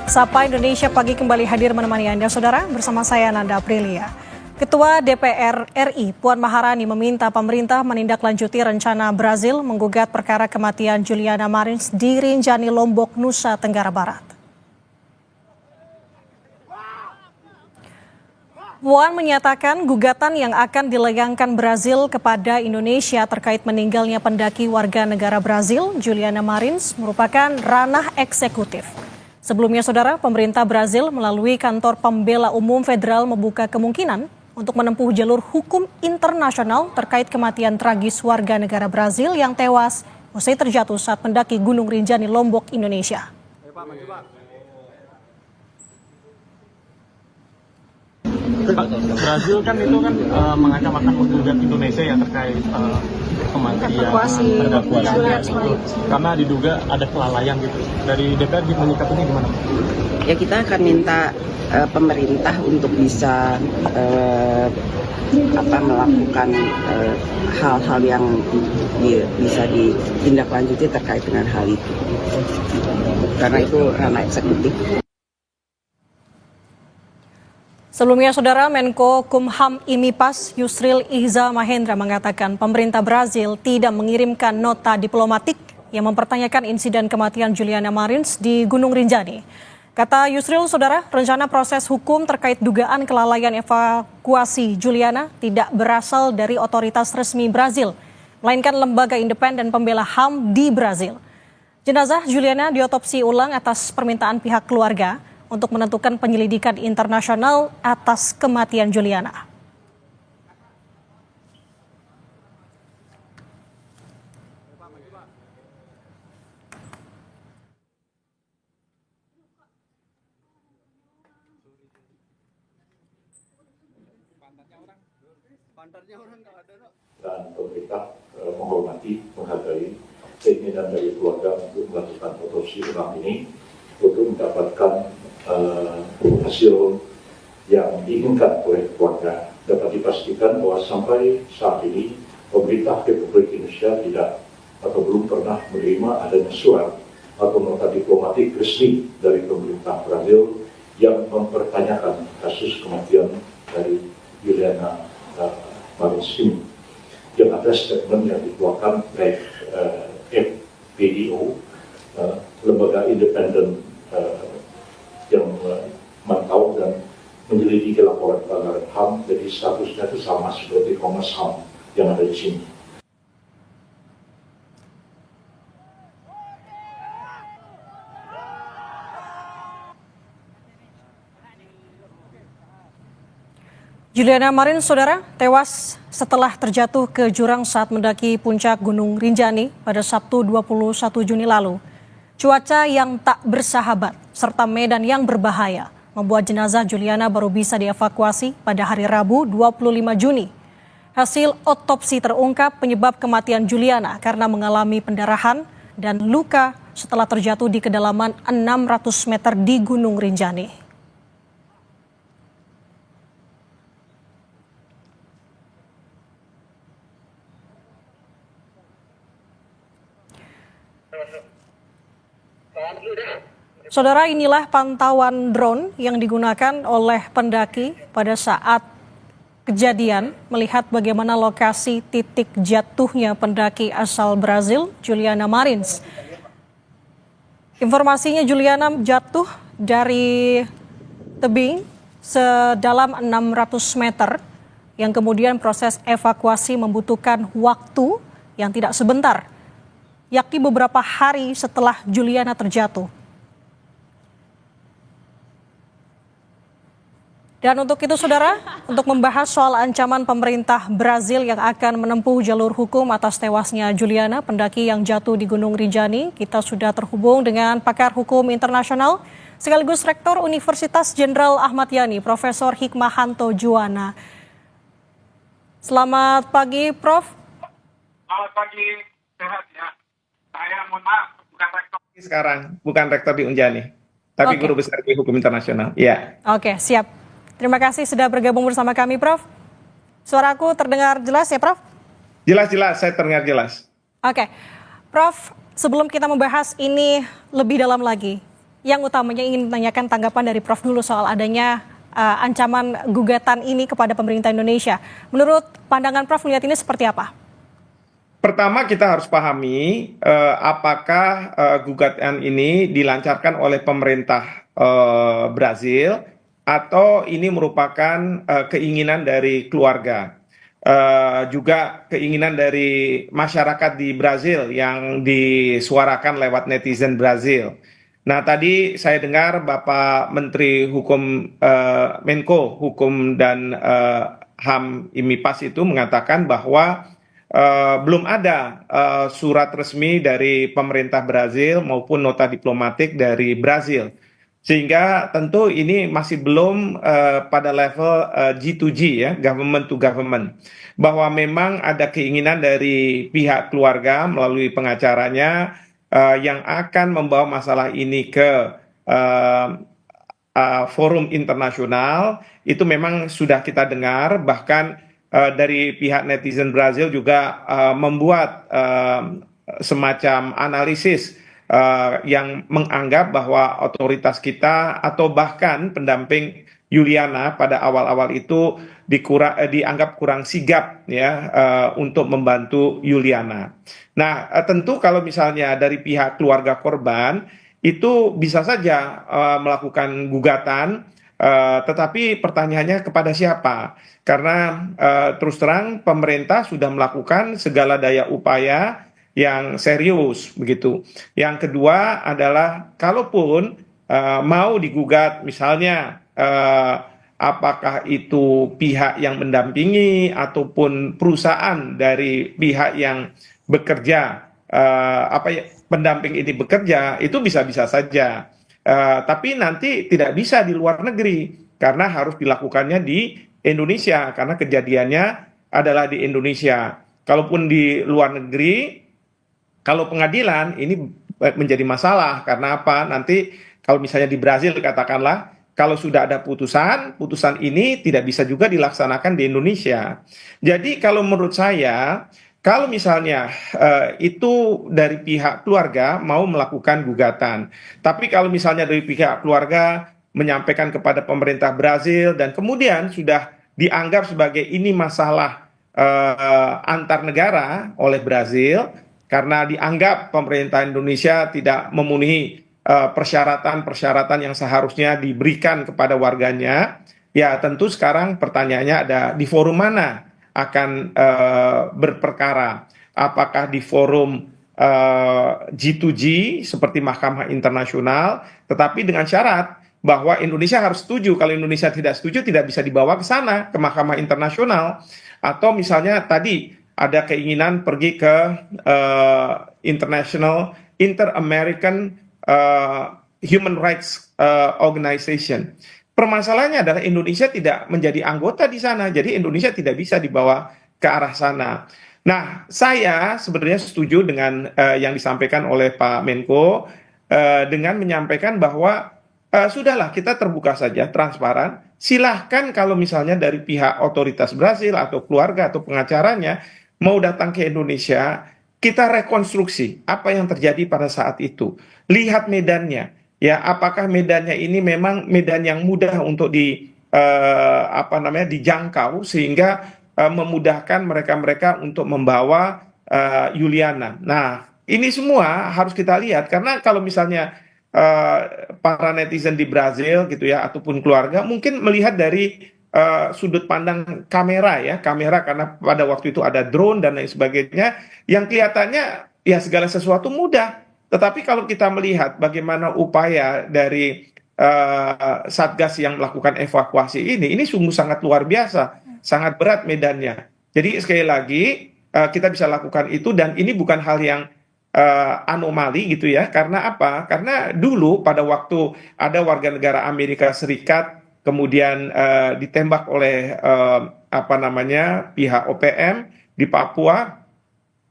Sapa Indonesia Pagi kembali hadir menemani Anda, Saudara, bersama saya Nanda Aprilia. Ketua DPR RI Puan Maharani meminta pemerintah menindaklanjuti rencana Brazil menggugat perkara kematian Juliana Marins di Rinjani, Lombok, Nusa Tenggara Barat. Puan menyatakan gugatan yang akan dilayangkan Brazil kepada Indonesia terkait meninggalnya pendaki warga negara Brazil, Juliana Marins, merupakan ranah eksekutif. Sebelumnya, Saudara, pemerintah Brazil melalui Kantor Pembela Umum Federal membuka kemungkinan untuk menempuh jalur hukum internasional terkait kematian tragis warga negara Brazil yang tewas usai terjatuh saat mendaki Gunung Rinjani, Lombok, Indonesia. Brazil kan itu kan mengancam akan menggugat Indonesia ya terkait kematian terdakwa karena diduga ada kelalaian gitu. Dari DPR menyikapinya gimana? Ya, kita akan minta pemerintah untuk bisa melakukan hal-hal yang bisa ditindaklanjuti terkait dengan hal itu, karena itu ranah eksekutif. Sebelumnya, Saudara, Menko Kumham Imipas Yusril Ihza Mahendra mengatakan pemerintah Brazil tidak mengirimkan nota diplomatik yang mempertanyakan insiden kematian Juliana Marins di Gunung Rinjani. Kata Yusril, Saudara, rencana proses hukum terkait dugaan kelalaian evakuasi Juliana tidak berasal dari otoritas resmi Brazil, melainkan lembaga independen pembela HAM di Brazil. Jenazah Juliana diotopsi ulang atas permintaan pihak keluarga untuk menentukan penyelidikan internasional atas kematian Juliana. Dan pemerintah menghormati, menghargai keinginan dari keluarga untuk melakukan otopsi ulang ini untuk mendapatkan hasil yang diinginkan oleh keluarga. Dapat dipastikan bahwa sampai saat ini pemerintah Republik Indonesia tidak atau belum pernah menerima adanya surat atau nota diplomatik resmi dari pemerintah Brazil yang mempertanyakan kasus kematian dari Juliana Marins ini. Yang ada statement yang dikeluarkan oleh FPIO, lembaga independen yang memantau dan menyelidiki laporan pelanggaran HAM, jadi statusnya itu sama seperti Komnas HAM yang ada di sini. Juliana Marins, Saudara, tewas setelah terjatuh ke jurang saat mendaki puncak Gunung Rinjani pada Sabtu 21 Juni lalu. Cuaca yang tak bersahabat serta medan yang berbahaya membuat jenazah Juliana baru bisa dievakuasi pada hari Rabu 25 Juni. Hasil otopsi terungkap penyebab kematian Juliana karena mengalami pendarahan dan luka setelah terjatuh di kedalaman 600 meter di Gunung Rinjani. Saudara, inilah pantauan drone yang digunakan oleh pendaki pada saat kejadian melihat bagaimana lokasi titik jatuhnya pendaki asal Brazil, Juliana Marins. Informasinya Juliana jatuh dari tebing sedalam 600 meter yang kemudian proses evakuasi membutuhkan waktu yang tidak sebentar, yakni beberapa hari setelah Juliana terjatuh. Dan untuk itu, Saudara, untuk membahas soal ancaman pemerintah Brazil yang akan menempuh jalur hukum atas tewasnya Juliana, pendaki yang jatuh di Gunung Rinjani, kita sudah terhubung dengan pakar hukum internasional sekaligus Rektor Universitas Jenderal Ahmad Yani, Profesor Hikmahanto Juwana. Selamat pagi, Prof. Selamat pagi, sehat ya. Saya mohon maaf, bukan rektor sekarang, bukan rektor di Unjani, tapi guru besar di hukum internasional. Ya. Oke, siap. Terima kasih sudah bergabung bersama kami, Prof. Suaraku terdengar jelas ya, Prof? Jelas, saya terdengar jelas. Oke, Prof, sebelum kita membahas ini lebih dalam lagi, yang utamanya ingin menanyakan tanggapan dari Prof dulu soal adanya ancaman gugatan ini kepada pemerintah Indonesia. Menurut pandangan Prof melihat ini seperti apa? Pertama kita harus pahami apakah gugatan ini dilancarkan oleh pemerintah Brazil atau ini merupakan keinginan dari keluarga. Juga keinginan dari masyarakat di Brazil yang disuarakan lewat netizen Brazil. Nah, tadi saya dengar Bapak Menteri Hukum Menko Hukum dan HAM IMIPAS itu mengatakan bahwa belum ada surat resmi dari pemerintah Brazil maupun nota diplomatik dari Brazil. Sehingga tentu ini masih belum pada level G2G ya, government to government. Bahwa memang ada keinginan dari pihak keluarga melalui pengacaranya yang akan membawa masalah ini ke forum internasional, itu memang sudah kita dengar, bahkan dari pihak netizen Brazil juga membuat semacam analisis yang menganggap bahwa otoritas kita atau bahkan pendamping Juliana pada awal-awal itu dianggap kurang sigap ya untuk membantu Juliana. Nah, tentu kalau misalnya dari pihak keluarga korban itu bisa saja melakukan gugatan, tetapi pertanyaannya kepada siapa? Karena terus terang pemerintah sudah melakukan segala daya upaya yang serius begitu. Yang kedua adalah kalaupun mau digugat misalnya apakah itu pihak yang mendampingi ataupun perusahaan dari pihak yang bekerja pendamping ini bekerja, itu bisa-bisa saja. Tapi nanti tidak bisa di luar negeri karena harus dilakukannya di Indonesia karena kejadiannya adalah di Indonesia. Kalaupun di luar negeri, kalau pengadilan ini menjadi masalah karena apa? Nanti kalau misalnya di Brazil katakanlah, kalau sudah ada putusan ini tidak bisa juga dilaksanakan di Indonesia. Jadi kalau menurut saya, kalau misalnya itu dari pihak keluarga mau melakukan gugatan, tapi kalau misalnya dari pihak keluarga menyampaikan kepada pemerintah Brazil dan kemudian sudah dianggap sebagai ini masalah antar negara oleh Brazil, karena dianggap pemerintah Indonesia tidak memenuhi persyaratan-persyaratan yang seharusnya diberikan kepada warganya, ya tentu sekarang pertanyaannya ada di forum mana akan berperkara. Apakah di forum G2G seperti Mahkamah Internasional, tetapi dengan syarat bahwa Indonesia harus setuju. Kalau Indonesia tidak setuju, tidak bisa dibawa ke sana, ke Mahkamah Internasional. Atau misalnya tadi ada keinginan pergi ke Inter-American Human Rights Organization. Permasalahannya adalah Indonesia tidak menjadi anggota di sana, jadi Indonesia tidak bisa dibawa ke arah sana. Nah, saya sebenarnya setuju dengan yang disampaikan oleh Pak Menko dengan menyampaikan bahwa sudahlah kita terbuka saja, transparan. Silahkan kalau misalnya dari pihak otoritas Brazil atau keluarga atau pengacaranya mau datang ke Indonesia, kita rekonstruksi apa yang terjadi pada saat itu. Lihat medannya. Ya, apakah medannya ini memang medan yang mudah untuk dijangkau sehingga memudahkan mereka-mereka untuk membawa Juliana. Nah, ini semua harus kita lihat karena kalau misalnya para netizen di Brazil gitu ya ataupun keluarga mungkin melihat dari sudut pandang kamera karena pada waktu itu ada drone dan lain sebagainya yang kelihatannya ya segala sesuatu mudah. Tetapi kalau kita melihat bagaimana upaya dari Satgas yang melakukan evakuasi ini sungguh sangat luar biasa, sangat berat medannya. Jadi sekali lagi kita bisa lakukan itu dan ini bukan hal yang anomali gitu ya. Karena apa? Karena dulu pada waktu ada warga negara Amerika Serikat kemudian ditembak oleh pihak OPM di Papua,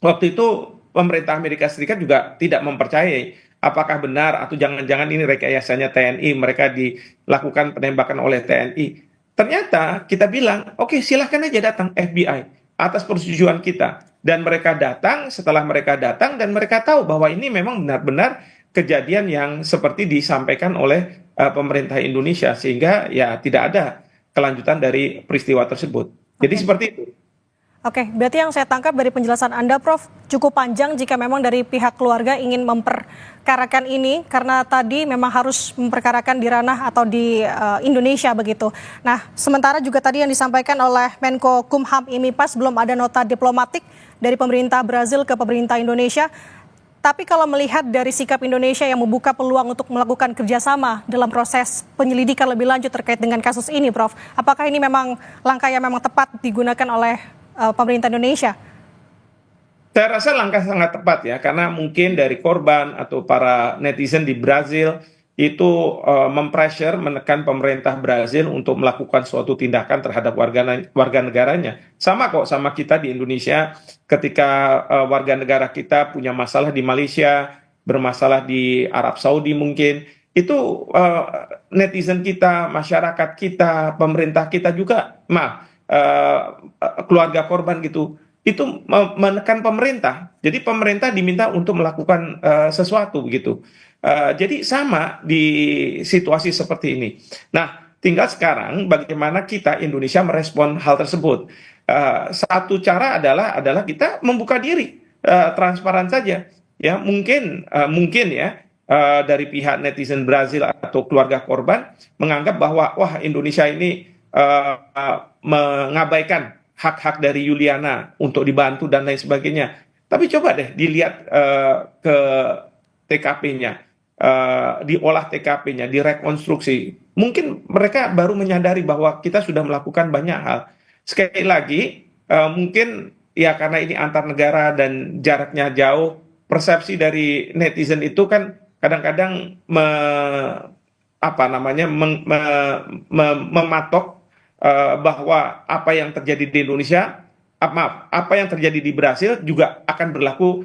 waktu itu pemerintah Amerika Serikat juga tidak mempercayai apakah benar atau jangan-jangan ini rekayasanya TNI, mereka dilakukan penembakan oleh TNI. Ternyata kita bilang, oke, silahkan aja datang FBI atas persetujuan kita. Dan mereka datang, setelah mereka datang dan mereka tahu bahwa ini memang benar-benar kejadian yang seperti disampaikan oleh pemerintah Indonesia, sehingga ya tidak ada kelanjutan dari peristiwa tersebut. Jadi seperti itu. Oke, berarti yang saya tangkap dari penjelasan Anda, Prof, cukup panjang jika memang dari pihak keluarga ingin memperkarakan ini, karena tadi memang harus memperkarakan di ranah atau di Indonesia begitu. Nah, sementara juga tadi yang disampaikan oleh Menko Kumham Imipas, belum ada nota diplomatik dari pemerintah Brazil ke pemerintah Indonesia. Tapi kalau melihat dari sikap Indonesia yang membuka peluang untuk melakukan kerjasama dalam proses penyelidikan lebih lanjut terkait dengan kasus ini, Prof, apakah ini memang langkah yang memang tepat digunakan oleh pemerintah Indonesia? Saya rasa langkah sangat tepat ya, karena mungkin dari korban atau para netizen di Brazil itu mempressure, menekan pemerintah Brazil untuk melakukan suatu tindakan terhadap warga negaranya. Sama kok sama kita di Indonesia, ketika warga negara kita punya masalah di Malaysia, bermasalah di Arab Saudi mungkin, itu netizen kita, masyarakat kita, pemerintah kita juga, keluarga korban gitu, itu menekan pemerintah. Jadi pemerintah diminta untuk melakukan sesuatu begitu. Jadi sama di situasi seperti ini. Nah, tinggal sekarang bagaimana kita Indonesia merespon hal tersebut. Satu cara adalah kita membuka diri, transparan saja. Ya, mungkin ya dari pihak netizen Brazil atau keluarga korban menganggap bahwa wah, Indonesia ini mengabaikan hak-hak dari Yuliana untuk dibantu dan lain sebagainya. Tapi coba deh dilihat ke TKP-nya. Diolah TKP-nya, direkonstruksi. Mungkin mereka baru menyadari bahwa kita sudah melakukan banyak hal. Sekali lagi, mungkin ya karena ini antar negara dan jaraknya jauh, persepsi dari netizen itu kan kadang-kadang mematok bahwa apa yang terjadi di Indonesia, apa yang terjadi di Brasil juga akan berlaku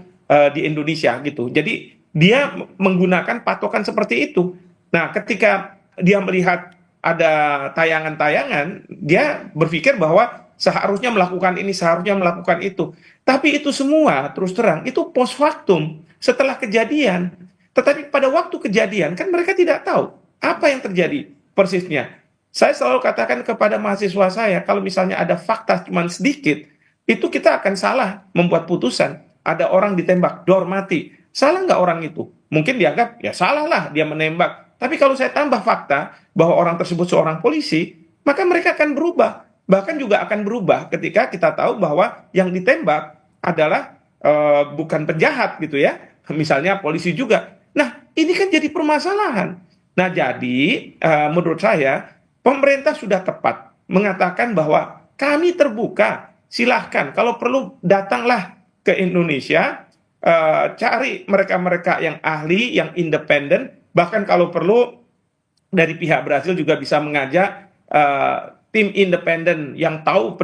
di Indonesia gitu. Jadi dia menggunakan patokan seperti itu. Nah, ketika dia melihat ada tayangan-tayangan, dia berpikir bahwa seharusnya melakukan ini, seharusnya melakukan itu. Tapi itu semua, terus terang, itu post factum, setelah kejadian. Tetapi pada waktu kejadian, kan mereka tidak tahu apa yang terjadi persisnya. Saya selalu katakan kepada mahasiswa saya, kalau misalnya ada fakta cuma sedikit, itu kita akan salah membuat putusan. Ada orang ditembak, dor mati. Salah nggak orang itu? Mungkin dianggap, ya salah lah dia menembak. Tapi kalau saya tambah fakta bahwa orang tersebut seorang polisi, maka mereka akan berubah. Bahkan juga akan berubah ketika kita tahu bahwa yang ditembak adalah bukan penjahat gitu ya. Misalnya polisi juga. Nah, ini kan jadi permasalahan. Nah, jadi menurut saya pemerintah sudah tepat mengatakan bahwa kami terbuka, silahkan. Kalau perlu datanglah ke Indonesia, cari mereka-mereka yang ahli, yang independen, bahkan kalau perlu dari pihak Brazil juga bisa mengajak tim independen yang tahu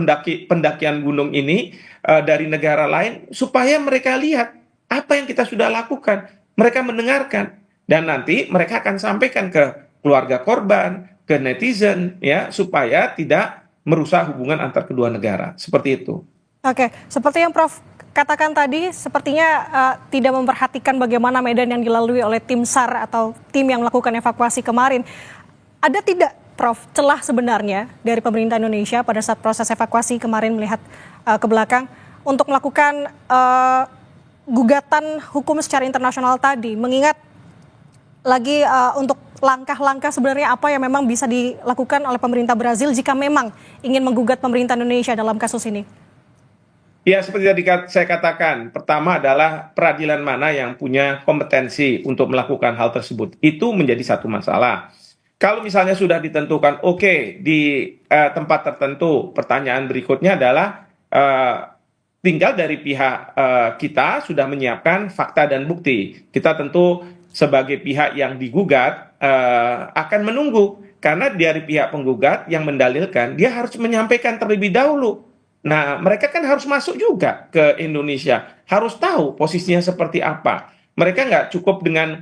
pendakian gunung ini dari negara lain, supaya mereka lihat apa yang kita sudah lakukan, mereka mendengarkan, dan nanti mereka akan sampaikan ke keluarga korban, ke netizen, ya, supaya tidak merusak hubungan antar kedua negara, seperti itu. Oke, seperti yang Prof katakan tadi, sepertinya tidak memperhatikan bagaimana medan yang dilalui oleh tim SAR atau tim yang melakukan evakuasi kemarin. Ada tidak, Prof, celah sebenarnya dari pemerintah Indonesia pada saat proses evakuasi kemarin melihat ke belakang untuk melakukan gugatan hukum secara internasional tadi, mengingat lagi untuk langkah-langkah sebenarnya apa yang memang bisa dilakukan oleh pemerintah Brazil jika memang ingin menggugat pemerintah Indonesia dalam kasus ini? Ya, seperti tadi saya katakan, pertama adalah peradilan mana yang punya kompetensi untuk melakukan hal tersebut. Itu menjadi satu masalah. Kalau misalnya sudah ditentukan, oke, di tempat tertentu, pertanyaan berikutnya adalah tinggal dari pihak kita sudah menyiapkan fakta dan bukti. Kita tentu sebagai pihak yang digugat akan menunggu. Karena dari pihak penggugat yang mendalilkan, dia harus menyampaikan terlebih dahulu. Nah, mereka kan harus masuk juga ke Indonesia, harus tahu posisinya seperti apa. Mereka nggak cukup dengan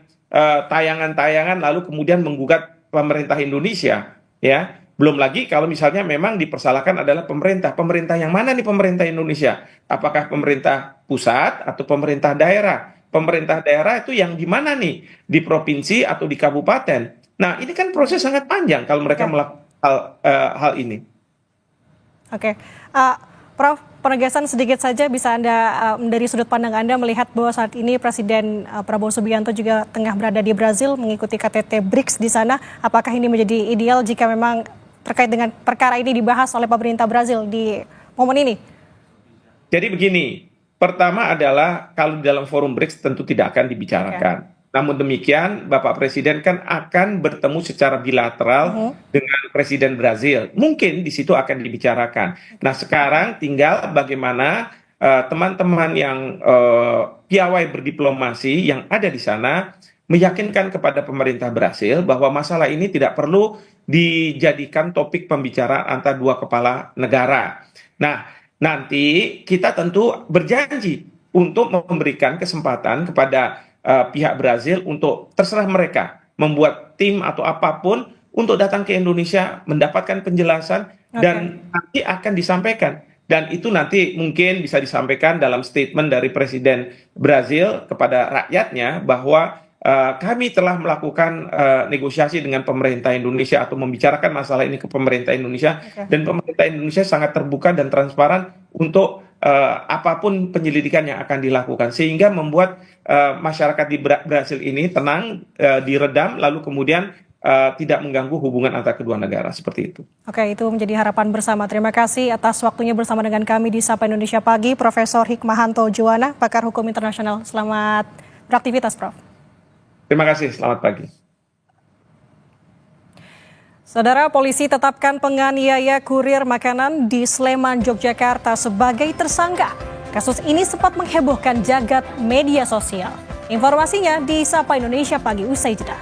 tayangan-tayangan lalu kemudian menggugat pemerintah Indonesia, ya. Belum lagi kalau misalnya memang dipersalahkan adalah pemerintah. Pemerintah yang mana nih pemerintah Indonesia? Apakah pemerintah pusat atau pemerintah daerah? pemerintah daerah itu yang di mana nih? Di provinsi atau di kabupaten. Nah, ini kan proses sangat panjang kalau mereka melakukan hal ini. Oke, Prof, penegasan sedikit saja bisa Anda dari sudut pandang Anda melihat bahwa saat ini Presiden Prabowo Subianto juga tengah berada di Brazil mengikuti KTT BRICS di sana. Apakah ini menjadi ideal jika memang terkait dengan perkara ini dibahas oleh pemerintah Brazil di momen ini? Jadi begini, pertama adalah kalau di dalam forum BRICS tentu tidak akan dibicarakan. Namun demikian, Bapak Presiden kan akan bertemu secara bilateral dengan Presiden Brazil. Mungkin di situ akan dibicarakan. Nah, sekarang tinggal bagaimana teman-teman yang piawai berdiplomasi yang ada di sana meyakinkan kepada pemerintah Brazil bahwa masalah ini tidak perlu dijadikan topik pembicaraan antara dua kepala negara. Nah, nanti kita tentu berjanji untuk memberikan kesempatan kepada pihak Brazil untuk terserah mereka membuat tim atau apapun untuk datang ke Indonesia mendapatkan penjelasan dan nanti akan disampaikan, dan itu nanti mungkin bisa disampaikan dalam statement dari Presiden Brazil kepada rakyatnya bahwa kami telah melakukan negosiasi dengan pemerintah Indonesia atau membicarakan masalah ini ke pemerintah Indonesia, dan pemerintah Indonesia sangat terbuka dan transparan untuk apapun penyelidikan yang akan dilakukan, sehingga membuat masyarakat di Brasil ini tenang, diredam, lalu kemudian tidak mengganggu hubungan antara kedua negara, seperti itu. Oke, itu menjadi harapan bersama. Terima kasih atas waktunya bersama dengan kami di Sapa Indonesia Pagi, Profesor Hikmahanto Juwana, pakar hukum internasional. Selamat beraktivitas, Prof. Terima kasih, selamat pagi. Saudara, polisi tetapkan penganiaya kurir makanan di Sleman, Yogyakarta sebagai tersangka. Kasus ini sempat menghebohkan jagat media sosial. Informasinya di Sapa Indonesia Pagi usai jeda.